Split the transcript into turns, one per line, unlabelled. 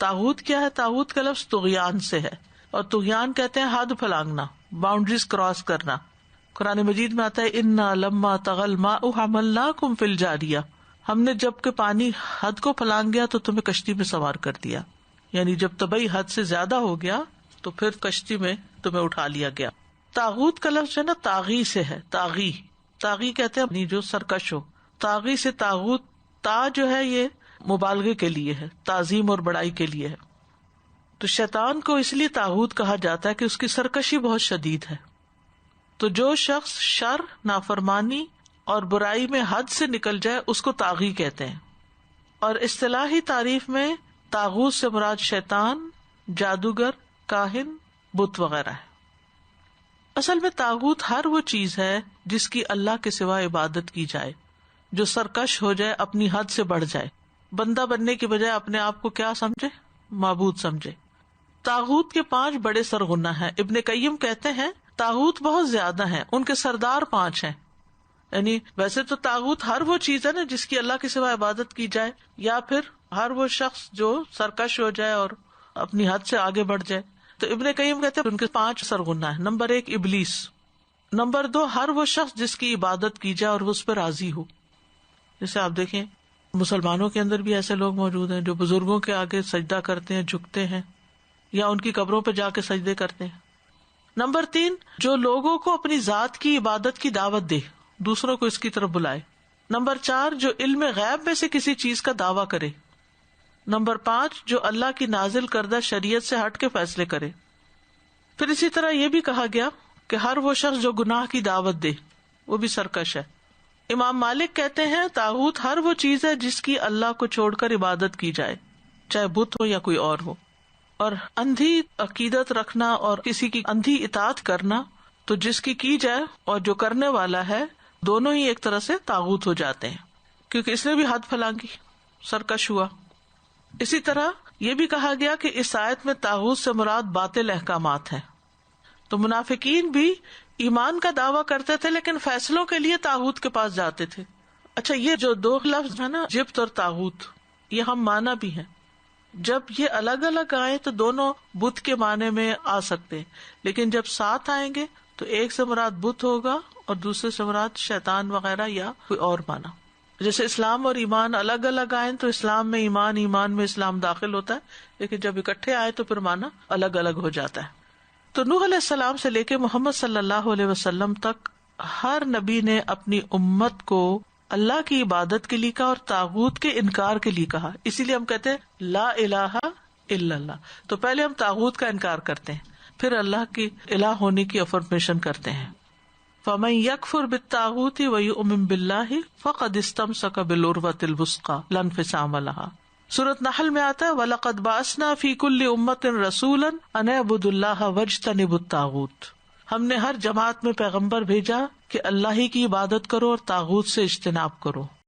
طاغوت کیا ہے؟ طاغوت کا لفظ طغیان سے ہے، اور طغیان کہتے ہیں حد پھلانگنا، باؤنڈریز کراس کرنا. قرآن مجید میں آتا ہے انا لما طغى الماء حملناكم في الجاریہ، ہم نے جب کہ پانی حد کو پھلانگ گیا تو تمہیں کشتی میں سوار کر دیا. یعنی جب طبعی حد سے زیادہ ہو گیا تو پھر کشتی میں تمہیں اٹھا لیا گیا. طاغوت کا لفظ جو ہے نا طاغی سے ہے، طاغی، طاغی کہتے ہیں جو سرکش ہو. طاغی سے طاغوت، تا جو ہے یہ مبالغے کے لیے ہے، تعظیم اور بڑائی کے لیے ہے. تو شیطان کو اس لیے طاغوت کہا جاتا ہے کہ اس کی سرکشی بہت شدید ہے. تو جو شخص شر، نافرمانی اور برائی میں حد سے نکل جائے اس کو طاغی کہتے ہیں. اور اصطلاحی تعریف میں طاغوت سے مراد شیطان، جادوگر، کاہن، بت وغیرہ ہے. اصل میں طاغوت ہر وہ چیز ہے جس کی اللہ کے سوا عبادت کی جائے، جو سرکش ہو جائے، اپنی حد سے بڑھ جائے، بندہ بننے کی بجائے اپنے آپ کو کیا سمجھے؟ معبود سمجھے. طاغوت کے 5 بڑے سرغنہ ہیں. ابن قیم کہتے ہیں طاغوت بہت زیادہ ہیں، ان کے سردار 5 ہیں. یعنی ویسے تو طاغوت ہر وہ چیز ہے نا جس کی اللہ کے سوا عبادت کی جائے، یا پھر ہر وہ شخص جو سرکش ہو جائے اور اپنی حد سے آگے بڑھ جائے. تو ابن قیم کہتے ہیں ان کے 5 سرغنہ ہیں. نمبر 1 ابلیس. نمبر 2 ہر وہ شخص جس کی عبادت کی جائے اور وہ اس پہ راضی ہو. جیسے آپ دیکھیں مسلمانوں کے اندر بھی ایسے لوگ موجود ہیں جو بزرگوں کے آگے سجدہ کرتے ہیں، جھکتے ہیں، یا ان کی قبروں پہ جا کے سجدے کرتے ہیں. نمبر 3 جو لوگوں کو اپنی ذات کی عبادت کی دعوت دے، دوسروں کو اس کی طرف بلائے. نمبر 4 جو علم غیب میں سے کسی چیز کا دعویٰ کرے. نمبر 5 جو اللہ کی نازل کردہ شریعت سے ہٹ کے فیصلے کرے. پھر اسی طرح یہ بھی کہا گیا کہ ہر وہ شخص جو گناہ کی دعوت دے وہ بھی سرکش ہے. امام مالک کہتے ہیں طاغوت ہر وہ چیز ہے جس کی اللہ کو چھوڑ کر عبادت کی جائے، چاہے بت ہو یا کوئی اور ہو. اور اندھی عقیدت رکھنا اور کسی کی اندھی اطاعت کرنا، تو جس کی جائے اور جو کرنے والا ہے دونوں ہی ایک طرح سے طاغوت ہو جاتے ہیں، کیونکہ اس نے بھی حد پھلانگی، سرکش ہوا. اسی طرح یہ بھی کہا گیا کہ اس آیت میں طاغوت سے مراد باطل احکامات ہیں. تو منافقین بھی ایمان کا دعویٰ کرتے تھے لیکن فیصلوں کے لیے طاغوت کے پاس جاتے تھے. اچھا یہ جو 2 لفظ ہے نا، جبت اور طاغوت، یہ ہم معنی بھی ہیں. جب یہ الگ الگ آئے تو دونوں بت کے معنی میں آ سکتے ہیں، لیکن جب ساتھ آئیں گے تو ایک سے مراد بت ہوگا اور دوسرے سے مراد شیطان وغیرہ یا کوئی اور معنی. جیسے اسلام اور ایمان الگ الگ آئے تو اسلام میں ایمان، ایمان میں اسلام داخل ہوتا ہے، لیکن جب اکٹھے آئے تو پھر معنی الگ الگ ہو جاتا ہے. تو نوح علیہ السلام سے لے کے محمد صلی اللہ علیہ وسلم تک ہر نبی نے اپنی امت کو اللہ کی عبادت کے لیے کہا اور طاغوت کے انکار کے لیے کہا. اسی لیے ہم کہتے ہیں لا الہ الا اللہ. تو پہلے ہم طاغوت کا انکار کرتے ہیں، پھر اللہ کی الہ ہونے کی افرمیشن کرتے ہیں. فمن یکفر بالطاغوت ویؤمن باللہ فقد استمسک بالعروۃ الوثقی لا انفصام لها. سورۃ نحل میں آتا ہے وَلَقَدْ بَعَثْنَا فِي كُلِّ أُمَّةٍ رَسُولًا أَنِ اعْبُدُوا اللَّهَ وَاجْتَنِبُوا الطَّاغُوتَ. ہم نے ہر جماعت میں پیغمبر بھیجا کہ اللہ ہی کی عبادت کرو اور طاغوت سے اجتناب کرو.